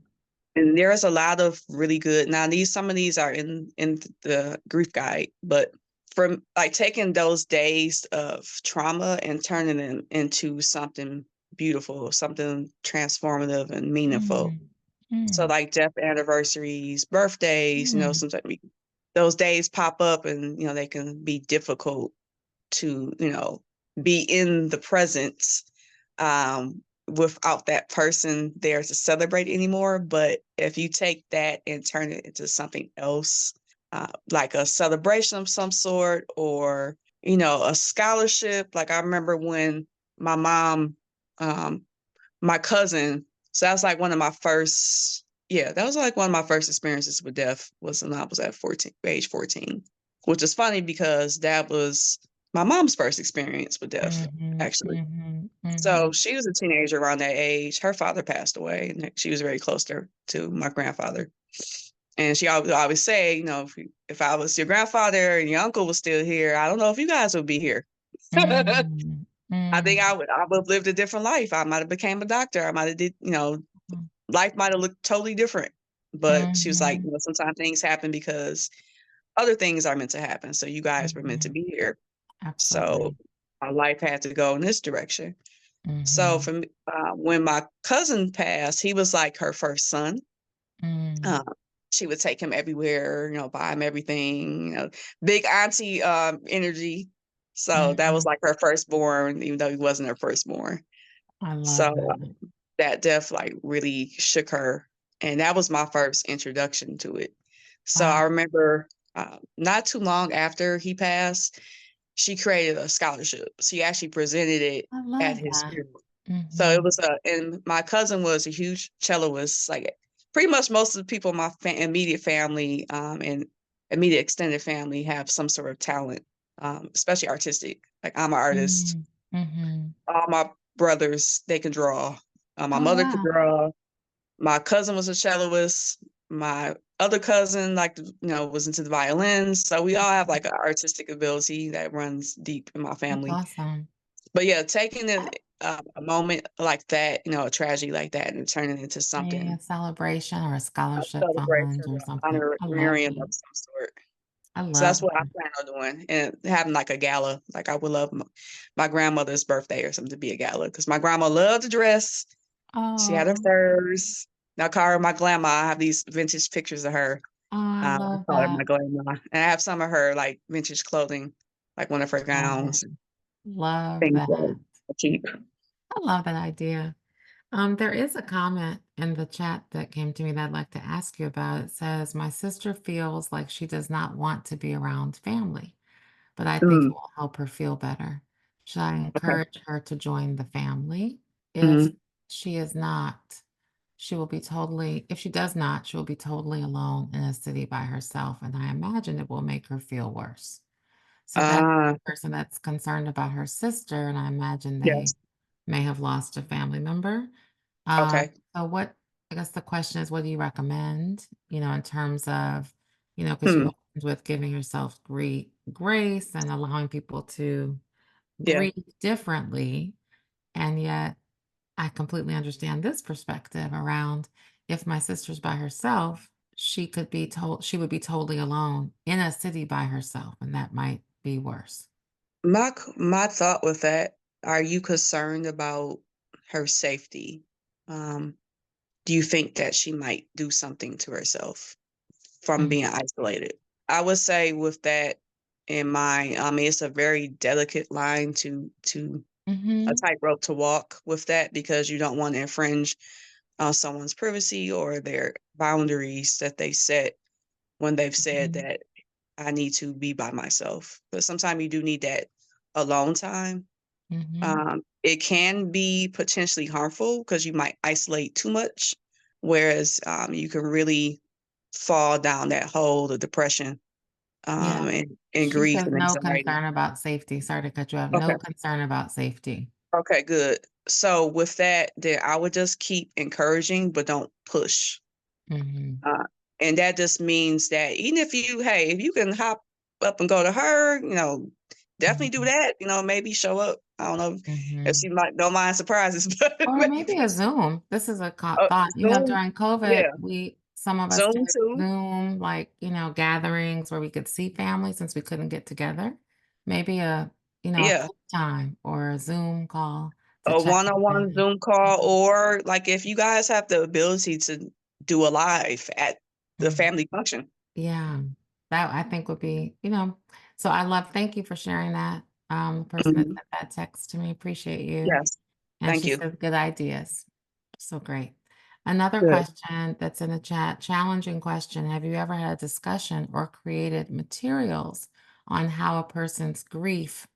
And there's a lot of really good, now these some of these are in the grief guide, but from like taking those days of trauma and turning them into something beautiful, something transformative and meaningful. mm, So mm, like death anniversaries, birthdays, mm, sometimes those days pop up and they can be difficult to, be in the presence without that person there to celebrate anymore. But if you take that and turn it into something else, like a celebration of some sort, or, a scholarship. Like I remember when my mom um, my cousin. So that was like one of my first, yeah, that was like one of my first experiences with death was when I was at 14, age 14, which is funny because that was my mom's first experience with death, Mhm, actually. mhm, So mhm, she was a teenager around that age. Her father passed away, and she was very close to my grandfather. And she always say, if I was your grandfather and your uncle was still here, I don't know if you guys would be here. mm, I think mm, I would have lived a different life. I might have became a doctor. I might have did, life might have looked totally different. But she was like, mhm, sometimes things happen because other things are meant to happen. So you guys were meant to mhm. be here. So Absolutely. my life had to go in this direction. So Mhm, for me, when my cousin passed, he was like her first son. mm, Uh, she would take him everywhere, buy him everything, big auntie energy. So that was mhm. like her firstborn, even though he wasn't her firstborn. I So love that. that death like really shook her. And that was my first introduction to it. So Wow. I remember not too long after he passed, she created a scholarship. She actually presented it I at love his that. funeral. So it Mhm, was and my cousin was a huge celloist. Like pretty much most of the people in my immediate family and immediate extended family have some sort of talent, especially artistic. Like I'm an artist. mm, mhm. All my brothers, they can draw. My Oh, mother could wow. draw. My cousin was a celloist. My other cousin, like, was into the violins. So we all have like an artistic ability that runs deep in my That's family. awesome. But yeah, taking a moment like that, a tragedy like that, and turning it into Maybe something, a celebration or a a scholarship celebration, fund or an something. I love honorarium that. of some sort. I So love that's what I that. plan on doing, and having like a gala. Like I would love my grandmother's birthday or something to be a gala because my grandma loved to dress. She had her Oh, furs. I call her my grandma. I have these vintage pictures of her. oh, I I love call her my that. grandma, and I have some of her like vintage clothing, like one of her Love it. gowns and Love things that. that I keep. I love that idea. There is a comment in the chat that came to me that I'd like to ask you about. It says, "My sister feels like she does not want to be around family, but I think it Mm, will help her feel better. Should I okay. encourage her to join the family? If Hmm. she is not, she will be totally, if she does not, she will be totally alone in a city by herself. And I imagine it will make her feel worse." So that's Ah, the person that's concerned about her sister. And I imagine they yes. may have lost a family member. Okay. So what I guess the question is, what do you recommend, in terms of, because you Hmm. opened with giving yourself grace and allowing people to Yeah. grieve differently. And yet I completely understand this perspective around if my sister's by herself, she would be totally alone in a city by herself, and that might be worse. My thought with that, are you concerned about her safety? Um, do you think that she might do something to herself from Mm, being isolated? I would say with that in mind, I mean, it's a very delicate line to a mhm, tightrope to walk with that because you don't want to infringe on someone's privacy or their boundaries that they set when they've said mhm, that I need to be by myself. But sometimes you do need that alone time. mhm. It can be potentially harmful because you might isolate too much, whereas you can really fall down that hole of depression Yeah. and She grief says and no anxiety. concern about safety. Sorry to cut you off. Okay. No concern about safety. Okay, good. So with that, then I would just keep encouraging, but don't push. Mhm, Uh, and that just means that even if you can hop up and go to her, definitely do mhm, that. Maybe show up. I don't know if mhm. she might don't mind surprises, but Or maybe maybe a Zoom. This is a thought. Zoom. During COVID, Yeah, some of us Zoom did too. Zoom, like, gatherings where we could see family since we couldn't get together. Maybe a Yeah, FaceTime or a Zoom call to a check one-on-one in. Zoom call, or like if you guys have the ability to do a live at the Mhm. family function. Yeah, that I think would be, so thank you for sharing that. The person that Mhm. sent that text to me, appreciate you. Yes, And thank she you. says good ideas. So great. Another Good. question that's in the chat, challenging question. Have you ever had a discussion or created materials on how a person's grief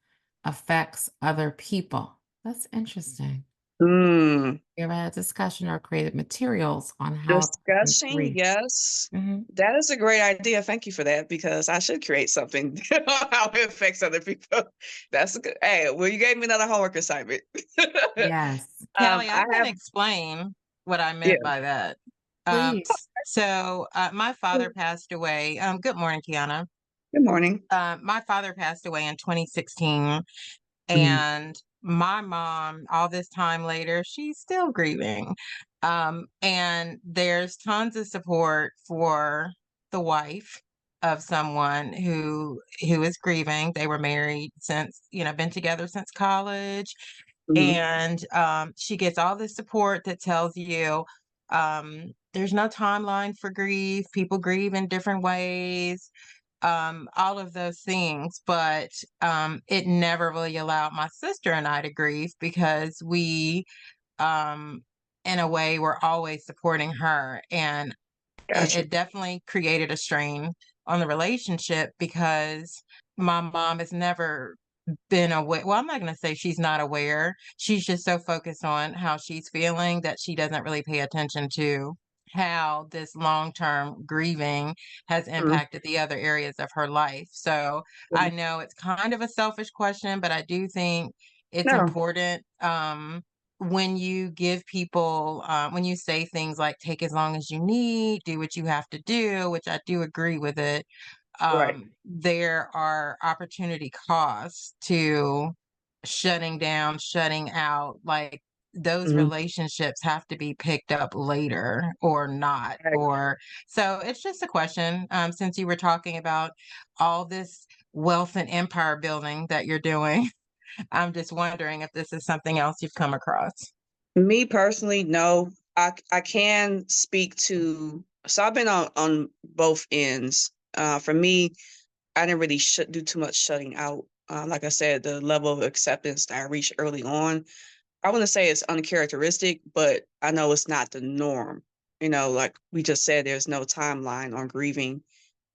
affects other people? That's interesting. Mm. You ever had a discussion or created materials on how to manage Discussing, grief? yes. Mhm. That is a great idea. Thank you for that because I should create something on how it affects other people. That's a good. Hey, well, you gave me another homework assignment. Yes. Kelly, I I can have, explain what I yeah. meant by that. Um, Please. my father passed away. Good morning, Qiana. Good morning. My father passed away in 2016, Mhm. and my mom, all this time later, she's still grieving. And there's tons of support for the wife of someone who is grieving. They were married since, been together since college, Mhm. and she gets all this support that tells you there's no timeline for grief. People grieve in different ways, all of those things. But it never really allowed my sister and I to grieve because we, um, in a way, were always supporting her. And Gotcha. it definitely created a strain on the relationship because my mom has never been aware. Well, I'm not going to say she's not aware. She's just so focused on how she's feeling that she doesn't really pay attention to how this long-term grieving has Mhm. impacted the other areas of her life. So I know it's kind of a selfish question, but I do think it's No, important. When you give people, when you say things like take as long as you need, do what you have to do, which I do agree with it, right. there are opportunity costs to shutting down, shutting out. Like those Mhm. relationships have to be picked up later or not. Right. Or so it's just a question. Since you were talking about all this wealth and empire building that you're doing, I'm just wondering if this is something else you've come across. Me personally, no. I can speak to. So I've been on both ends. For me, I didn't really do too much shutting out. Like I said, the level of acceptance that I reached early on, I wouldn't say it's uncharacteristic, but I know it's not the norm. Like we just said, there's no timeline on grieving,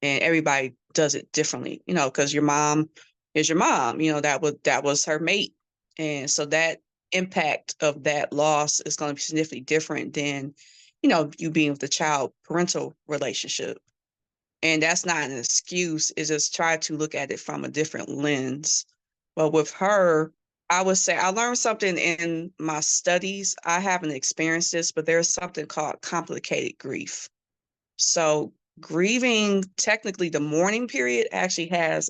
and everybody does it differently. Because your mom is your mom. That was her mate, and so that impact of that loss is going to be significantly different than you being with the child parental relationship. And that's not an excuse. It's just try to look at it from a different lens. But with her, I would say I learned something in my studies. I haven't experienced this, but there's something called complicated grief. So grieving, technically, the mourning period actually has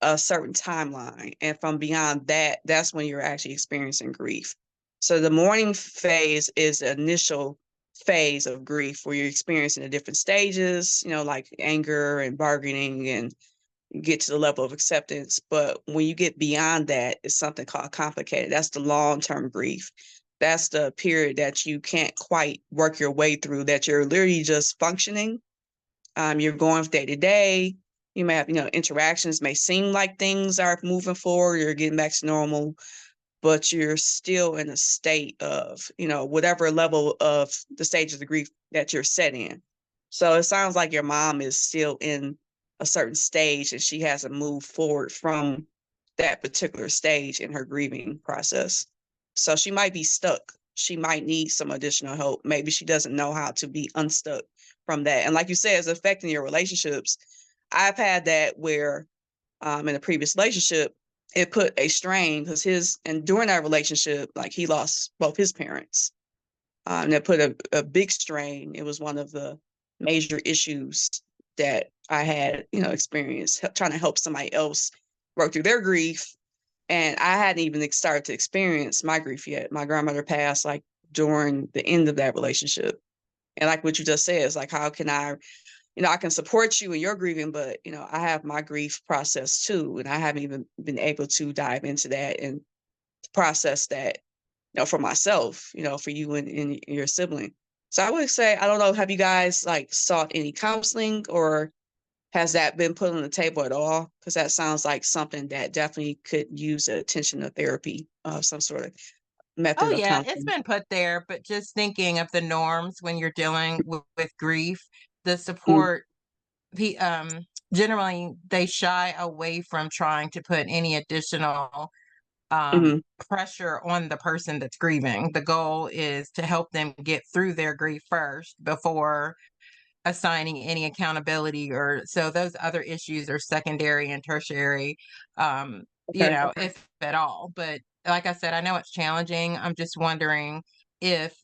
a certain timeline. And from beyond that, that's when you're actually experiencing grief. So the mourning phase is the initial phase of grief where you're experiencing the different stages, like anger and bargaining and get to the level of acceptance. But when you get beyond that, it's something called complicated. That's the long-term grief. That's the period that you can't quite work your way through, that you're literally just functioning. You're going day to day. You may have, interactions may seem like things are moving forward, you're getting back to normal, but you're still in a state of, whatever level of the stage of the grief that you're set in. So it sounds like your mom is still in a certain stage and she hasn't moved forward from that particular stage in her grieving process. So she might be stuck. She might need some additional help. Maybe she doesn't know how to be unstuck from that. And like you said, it's affecting your relationships. I've had that where in a previous relationship, it put a strain because and during that relationship, like he lost both his parents. And that put a big strain. It was one of the major issues that I had, experienced trying to help somebody else work through their grief. And I hadn't even started to experience my grief yet. My grandmother passed like during the end of that relationship. And like what you just said, is like, how can I can support you in your grieving, but I have my grief process too. And I haven't even been able to dive into that and process that, for myself, for you and your sibling. So I would say, I don't know, have you guys like sought any counseling or has that been put on the table at all? Because that sounds like something that definitely could use attention to therapy of some sort of Oh, method of yeah, it's counseling. been put there, but just thinking of the norms when you're dealing with grief, the Mm, support, generally they shy away from trying to put any additional Mhm. pressure on the person that's grieving. The goal is to help them get through their grief first before assigning any accountability, or so those other issues are secondary and tertiary, Okay. if at all. But like I said, I know it's challenging. I'm just wondering if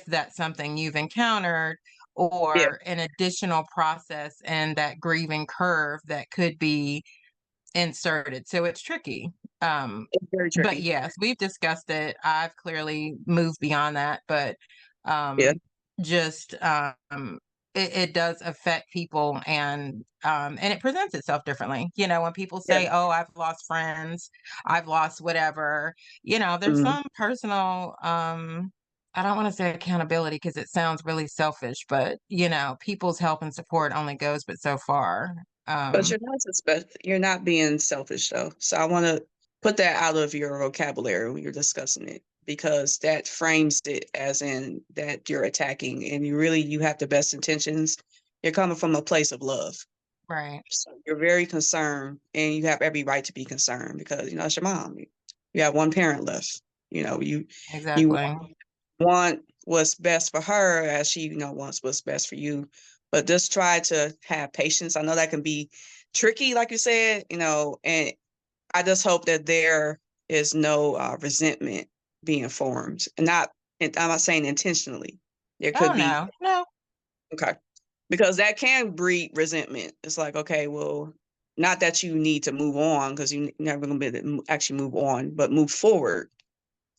that's something you've encountered, Yeah, or an additional process and that grieving curve that could be inserted. So it's tricky. it's very But tricky. yes, we've discussed it. I've clearly moved beyond that, but Yeah. um, just it does affect people, and it presents itself differently. When people Yeah. say, "Oh, I've lost friends, I've lost whatever," there's Mhm. some personal. I don't want to say accountability because it sounds really selfish, but people's help and support only goes but so far. But Um, you're not being selfish though. So I wanna put that out of your vocabulary when you're discussing it, because that frames it as in that you're attacking, and you have the best intentions. You're coming from a place of love. right, So you're very concerned, and you have every right to be concerned because, it's your mom. You have one parent left. You exactly. want what's best for her as she, wants what's best for you. But just try to have patience. I know that can be tricky, like you said, and I just hope that there is no resentment being formed. And I'm not saying intentionally. There Oh could be, no, no. okay, because that can breed resentment. It's like, okay, well, not that you need to move on because you're never going to be able to actually move on, but move forward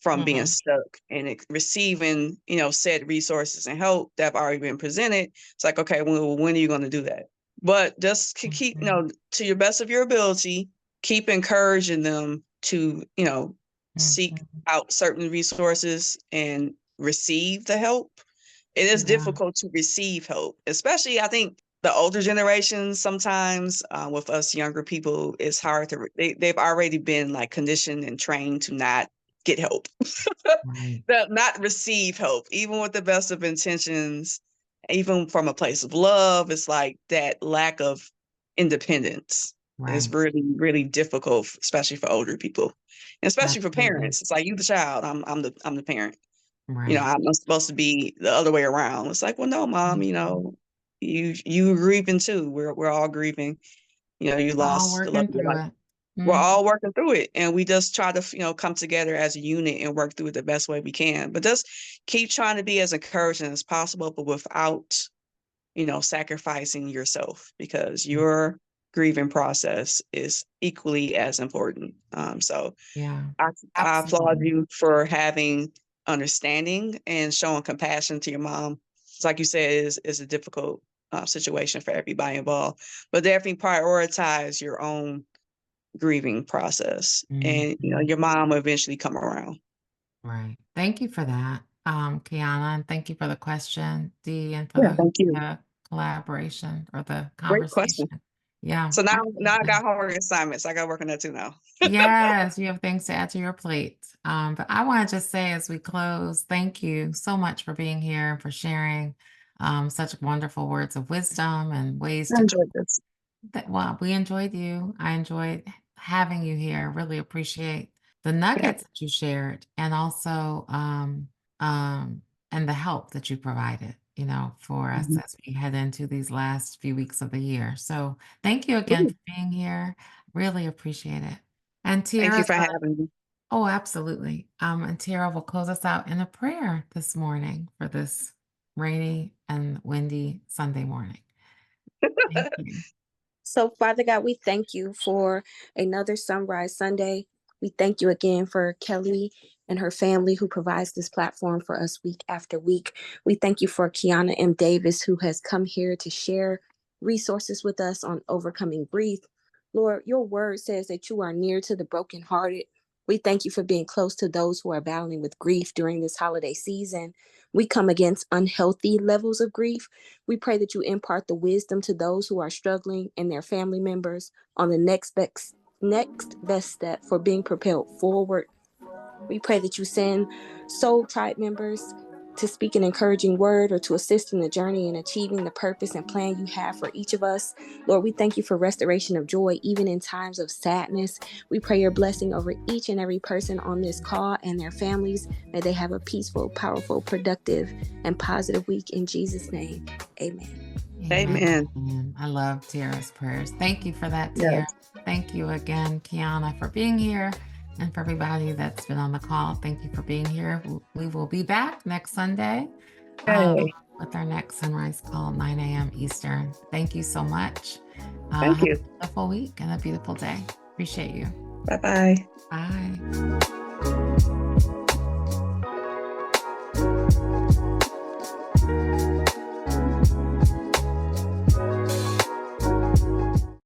from being Hmm. stuck and receiving, said resources and help that have already been presented. It's like, okay, well, when are you going to do that? But just keep, Mhm. to your best of your ability, keep encouraging them to, seek Mhm. out certain resources and receive the help. It is Yeah. difficult to receive help, especially I think the older generation sometimes with us younger people, it's hard they've already been like conditioned and trained to not get help, Right. not receive help, even with the best of intentions, even from a place of love. It's like that lack of independence is Right. really, really difficult, especially for older people, and especially for Absolutely. parents. It's like you the child, I'm the parent. Right. I'm supposed to be the other way around. It's like, well, no, mom, Mhm. you grieving too. We're all grieving. You All lost the love working of your through life. it. We're Mhm. all working through it, and we just try to, come together as a unit and work through it the best way we can. But just keep trying to be as encouraging as possible, but without, sacrificing yourself, because your grieving process is equally as important. So Yeah. I applaud Absolutely. you for having understanding and showing compassion to your mom. It's like you said, is a difficult situation for everybody involved, but definitely prioritize your own grieving process, and Mhm. your mom will eventually come around. Right. Thank you for that, Qiana, and thank you for the question, Dee, and for Yeah, thank you. the collaboration or the Great question. conversation. Yeah, So now I absolutely. got homework assignments. I got to work on that too now. Yes, you have things to add to your plate. But I want to just say as we close, thank you so much for being here and for sharing such wonderful words of wisdom and ways I to enjoyed this. well, we enjoyed you. I enjoyed having you here. Really appreciate the Yeah. nuggets that you shared and also um and the help that you provided, for us Mhm. as we head into these last few weeks of the year. So thank you again Ooh, for being here. Really appreciate it. And thank you Tiara, for having me. oh, absolutely. And Tiara will close us out in a prayer this morning for this rainy and windy Sunday morning. Thank you. So, Father God, we thank you for another Sunrise Sunday. We thank you again for Kelli and her family who provides this platform for us week after week. We thank you for Qiana M. Davis, who has come here to share resources with us on overcoming grief. Lord, your word says that you are near to the brokenhearted. We thank you for being close to those who are battling with grief during this holiday season. We come against unhealthy levels of grief. We pray that you impart the wisdom to those who are struggling and their family members on the next best step for being propelled forward. We pray that you send soul tribe members to speak an encouraging word or to assist in the journey in achieving the purpose and plan you have for each of us. Lord, we thank you for restoration of joy, even in times of sadness. We pray your blessing over each and every person on this call and their families. May they have a peaceful, powerful, productive, and positive week in Jesus' name. Amen. Amen. Amen. I love Tiara's prayers. Thank you for that, Yes. Tiara. Thank you again, Qiana, for being here. And for everybody that's been on the call, thank you for being here. We will be back next Sunday Hey, with our next Sunrise Call, 9 a.m. Eastern. Thank you so much. thank Have you. a beautiful week and a beautiful day. Appreciate you. Bye-bye. Bye.